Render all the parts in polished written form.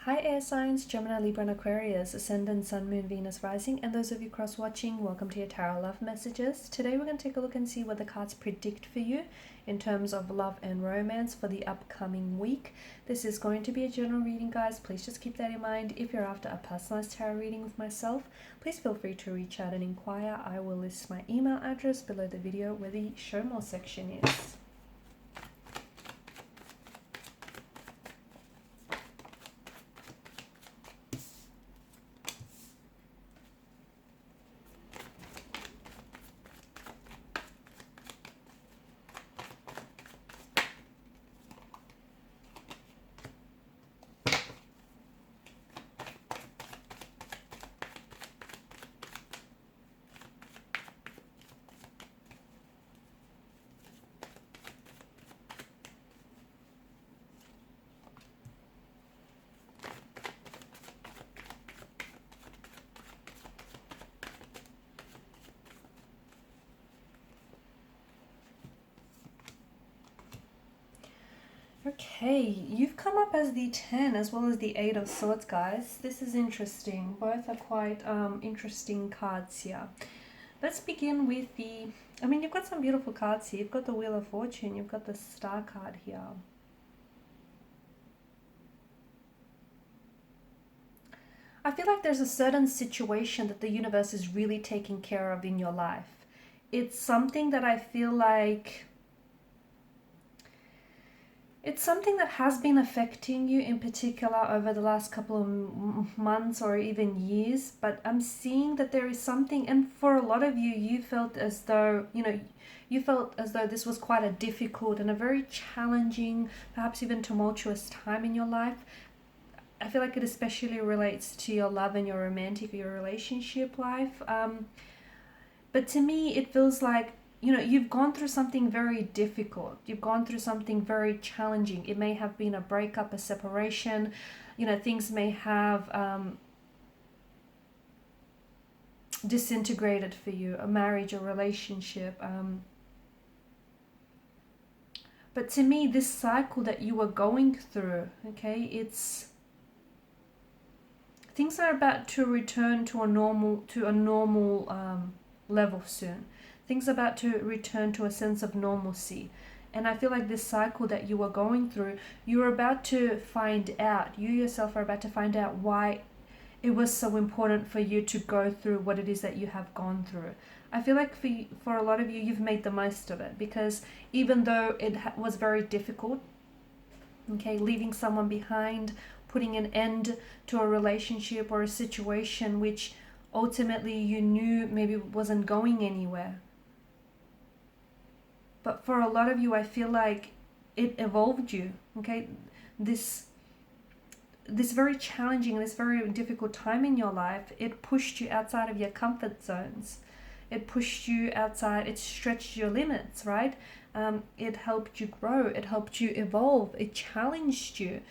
Hi air signs, Gemini, Libra and Aquarius, Ascendant, Sun, Moon, Venus, Rising, and those of you cross-watching, welcome to your Tarot Love Messages. Today we're going to take a look and see what the cards predict for you in terms of love and romance for the upcoming week. This is going to be a general reading, guys. Please just keep that in mind. If you're after a personalized tarot reading with myself, please feel free to reach out and inquire. I will list my email address below the video where the show more section is. Okay, you've come up as the 10 as well as the 8 of Swords, guys. This is interesting. Both are quite interesting cards here. Let's begin with you've got some beautiful cards here. You've got the Wheel of Fortune, you've got the Star card here. I feel like there's a certain situation that the universe is really taking care of in your life. It's something that I feel like it's something that has been affecting you in particular over the last couple of months or even years, but I'm seeing that there is something, and for a lot of you, you felt as though, this was quite a difficult and a very challenging, perhaps even tumultuous time in your life. I feel like it especially relates to your love and your romantic or your relationship life. But to me, it feels like you've gone through something very difficult. You've gone through something very challenging. It may have been a breakup, a separation. Things may have disintegrated for you, a marriage, a relationship. But to me, this cycle that you were going through, okay, things are about to return to a normal level soon. Things are about to return to a sense of normalcy. And I feel like this cycle that you are going through, you yourself are about to find out why it was so important for you to go through what it is that you have gone through. I feel like for a lot of you, you've made the most of it, because even though it was very difficult, okay, leaving someone behind, putting an end to a relationship or a situation which ultimately you knew maybe wasn't going anywhere. But for a lot of you, I feel like it evolved you, okay? This very challenging, this very difficult time in your life, it pushed you outside of your comfort zones. It pushed you outside, it stretched your limits, right? It helped you grow, it helped you evolve, it challenged you.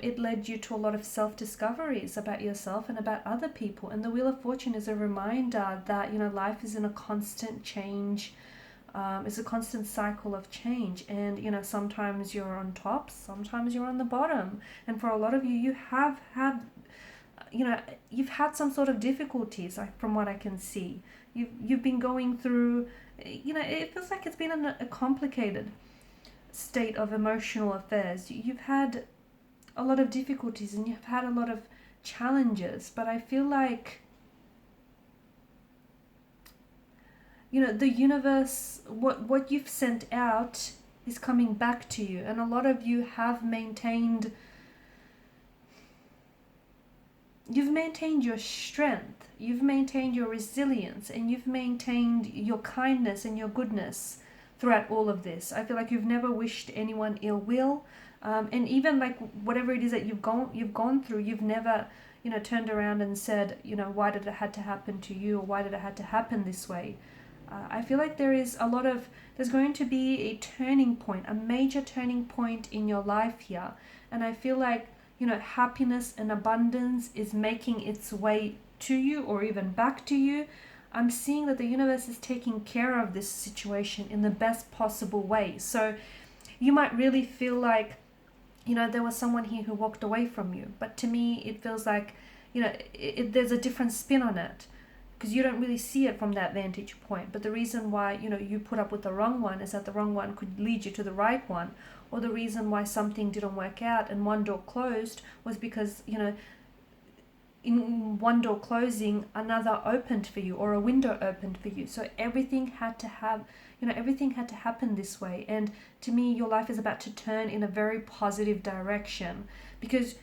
It led you to a lot of self-discoveries about yourself and about other people. And the Wheel of Fortune is a reminder that, life is in a constant change. It's a constant cycle of change, and sometimes you're on top, sometimes you're on the bottom, and for a lot of you, you've had some sort of difficulties, like from what I can see. You've been going through, it feels like it's been a complicated state of emotional affairs. You've had a lot of difficulties and you've had a lot of challenges, but I feel like the universe, what you've sent out is coming back to you. And a lot of you have you've maintained your strength, you've maintained your resilience, and you've maintained your kindness and your goodness throughout all of this. I feel like you've never wished anyone ill will. And even like whatever it is that you've gone through, you've never, turned around and said, why did it had to happen to you, or why did it had to happen this way? I feel like there's going to be a turning point, a major turning point in your life here. And I feel like, happiness and abundance is making its way to you or even back to you. I'm seeing that the universe is taking care of this situation in the best possible way. So you might really feel like there was someone here who walked away from you. But to me, it feels like, there's a different spin on it, because you don't really see it from that vantage point. But the reason why, you put up with the wrong one is that the wrong one could lead you to the right one. Or the reason why something didn't work out and one door closed was because, in one door closing, another opened for you, or a window opened for you. So everything had to happen this way. And to me, your life is about to turn in a very positive direction, because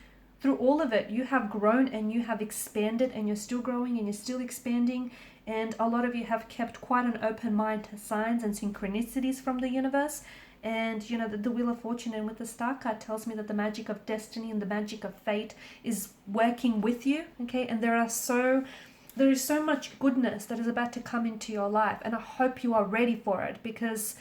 through all of it, you have grown and you have expanded, and you're still growing and you're still expanding. And a lot of you have kept quite an open mind to signs and synchronicities from the universe. And the Wheel of Fortune and with the Star card tells me that the magic of destiny and the magic of fate is working with you. Okay, and there is so much goodness that is about to come into your life, and I hope you are ready for it, because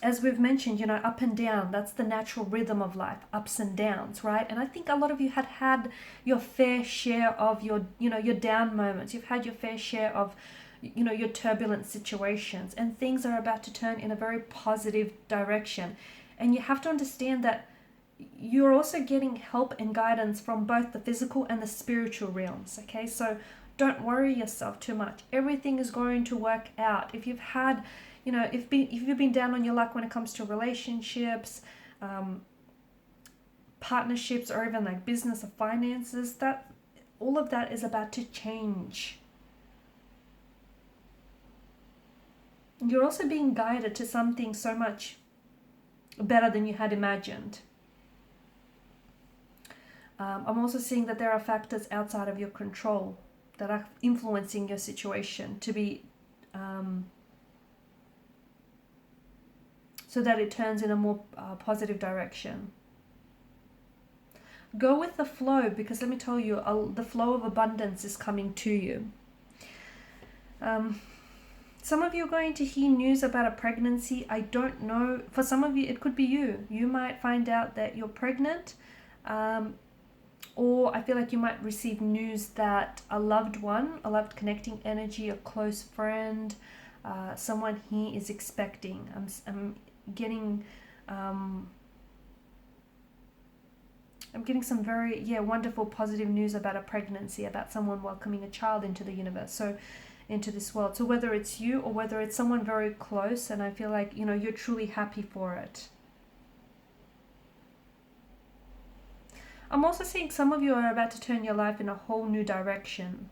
as we've mentioned, up and down, that's the natural rhythm of life, ups and downs, right? And I think a lot of you had your fair share of your down moments. You've had your fair share of your turbulent situations, and things are about to turn in a very positive direction. And you have to understand that you're also getting help and guidance from both the physical and the spiritual realms. Okay, so don't worry yourself too much. Everything is going to work out. If you've had, if you've been down on your luck when it comes to relationships, partnerships, or even like business or finances, that all of that is about to change. You're also being guided to something so much better than you had imagined. I'm also seeing that there are factors outside of your control that are influencing your situation to be so that it turns in a more positive direction. Go with the flow, because let me tell you, the flow of abundance is coming to you. Some of you are going to hear news about a pregnancy. I don't know. For some of you, it could be you. You might find out that you're pregnant, or I feel like you might receive news that a loved one, a loved connecting energy, a close friend, someone here is expecting. I'm getting some very wonderful positive news about a pregnancy, about someone welcoming a child into the universe. So into this world. So whether it's you or whether it's someone very close, and I feel like you're truly happy for it. I'm also seeing some of you are about to turn your life in a whole new direction.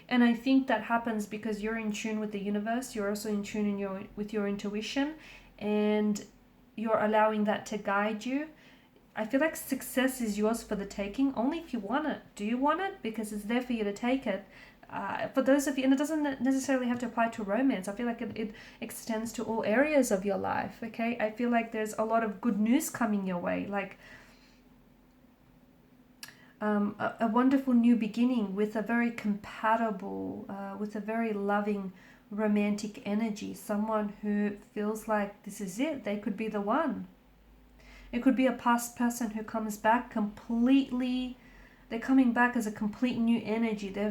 And I think that happens because you're in tune with the universe. You're also in tune with your intuition, and you're allowing that to guide you. I feel like success is yours for the taking, only if you want it. Do you want it? Because it's there for you to take it. For those of you, and it doesn't necessarily have to apply to romance, I feel like it extends to all areas of your life. Okay, I feel like there's a lot of good news coming your way, like a wonderful new beginning with a very compatible, with a very loving romantic energy, someone who feels like this is it, they could be the one. It could be a past person who comes back completely. They're coming back as a complete new energy. I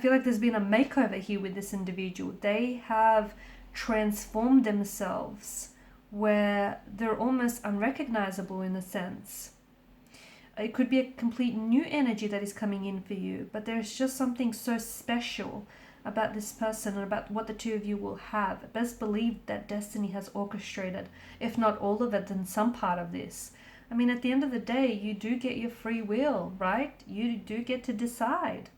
feel like there's been a makeover here with this individual. They have transformed themselves where they're almost unrecognizable in a sense. It could be a complete new energy that is coming in for you, but there's just something so special about this person and about what the two of you will have. Best believe that destiny has orchestrated, if not all of it, then some part of this. I mean, at the end of the day, you do get your free will, right? You do get to decide.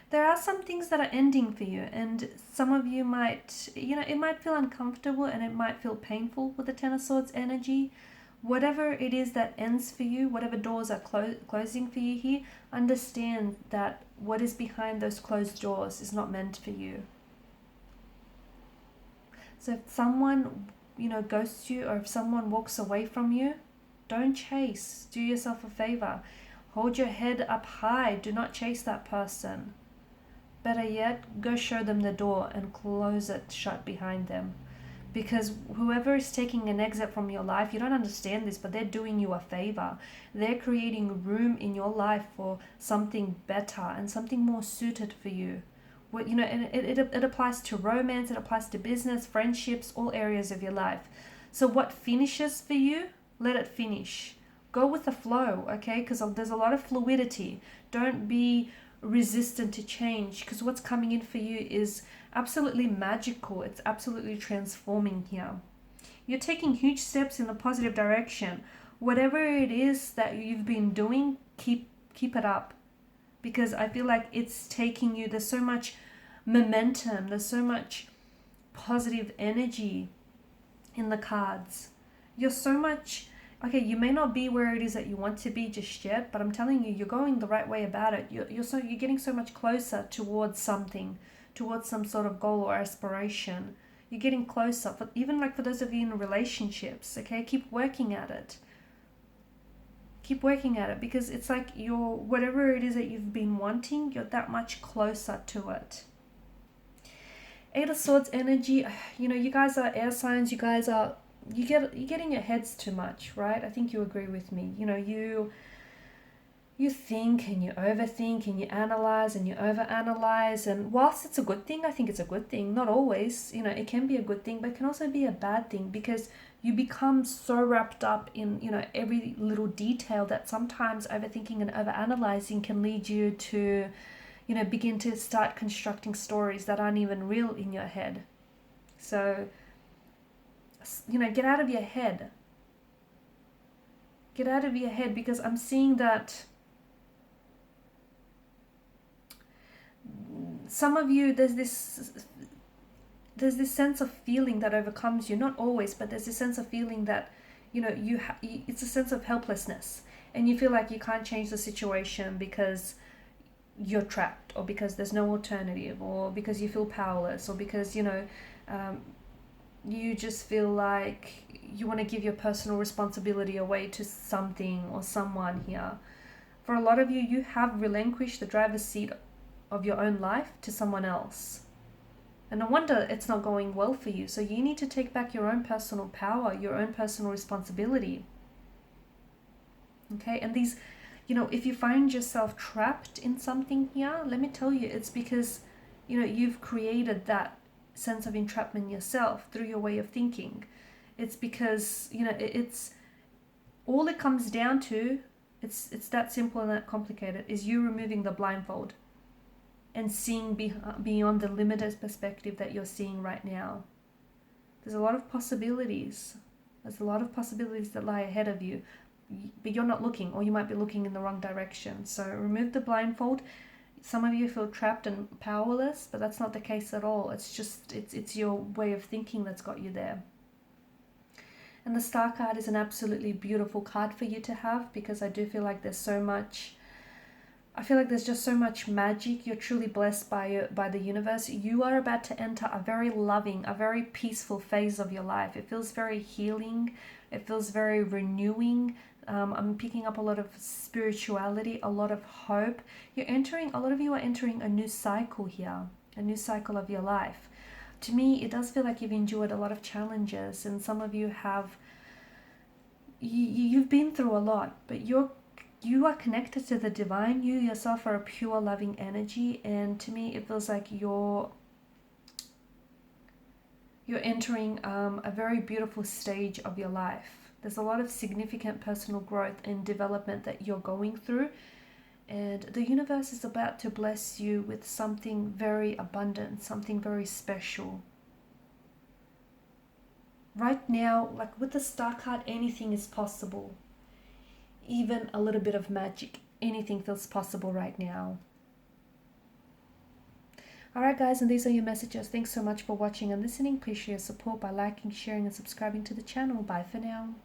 There are some things that are ending for you, and some of you might, it might feel uncomfortable and it might feel painful with the Ten of Swords energy. Whatever it is that ends for you, whatever doors are closing for you here, understand that what is behind those closed doors is not meant for you. So if someone, ghosts you, or if someone walks away from you, don't chase. Do yourself a favor. Hold your head up high. Do not chase that person. Better yet, go show them the door and close it shut behind them. Because whoever is taking an exit from your life, you don't understand this, but they're doing you a favor. They're creating room in your life for something better and something more suited for you. What, you know, and it applies to romance, it applies to business, friendships, all areas of your life. So what finishes for you, let it finish. Go with the flow, okay? Because there's a lot of fluidity. Don't be resistant to change, because what's coming in for you is absolutely magical. It's absolutely transforming here. You're taking huge steps in the positive direction. Whatever it is that you've been doing, keep it up, because I feel like it's taking you, there's so much momentum, there's so much positive energy in the cards. You're so much, okay, you may not be where it is that you want to be just yet, but I'm telling you, you're going the right way about it. You're getting so much closer towards something, towards some sort of goal or aspiration. You're getting closer, even like for those of you in relationships, okay, keep working at it. Keep working at it, because it's like whatever it is that you've been wanting, you're that much closer to it. Eight of Swords energy, you know, you guys are air signs, you're getting your heads too much, right? I think you agree with me. You know, you think and you overthink and you analyze and you overanalyze, and whilst it's a good thing, I think it's a good thing. Not always, you know, it can be a good thing, but it can also be a bad thing, because you become so wrapped up in, you know, every little detail that sometimes overthinking and overanalyzing can lead you to, you know, begin to start constructing stories that aren't even real in your head. So, you know, get out of your head. Get out of your head, because I'm seeing that some of you, there's this sense of feeling that overcomes you. Not always, but there's this sense of feeling that, you know, it's a sense of helplessness, and you feel like you can't change the situation because you're trapped, or because there's no alternative, or because you feel powerless, or because, you know, you just feel like you want to give your personal responsibility away to something or someone here. For a lot of you, you have relinquished the driver's seat of your own life to someone else. And no wonder it's not going well for you. So you need to take back your own personal power, your own personal responsibility. Okay, and these, you know, if you find yourself trapped in something here, let me tell you, it's because, you know, you've created that sense of entrapment yourself through your way of thinking. It's because, you know, it's all it comes down to, it's that simple and that complicated, is you removing the blindfold and seeing beyond the limited perspective that you're seeing right now. There's a lot of possibilities. There's a lot of possibilities that lie ahead of you, but you're not looking, or you might be looking in the wrong direction. So remove the blindfold. Some of you feel trapped and powerless, but that's not the case at all. It's just, it's your way of thinking that's got you there. And the Star card is an absolutely beautiful card for you to have, because I do feel like there's so much, I feel like there's just so much magic. You're truly blessed by the universe. You are about to enter a very loving, a very peaceful phase of your life. It feels very healing. It feels very renewing. I'm picking up a lot of spirituality, a lot of hope. A lot of you are entering a new cycle here, a new cycle of your life. To me, it does feel like you've endured a lot of challenges, and some of you have, you've been through a lot, but you are connected to the divine. You yourself are a pure loving energy, and to me it feels like you're entering a very beautiful stage of your life. There's a lot of significant personal growth and development that you're going through, and the universe is about to bless you with something very abundant, something very special. Right now, like with the Star card, anything is possible. Even a little bit of magic, anything feels possible right now. Alright guys, and these are your messages. Thanks so much for watching and listening. Please share your support by liking, sharing and subscribing to the channel. Bye for now.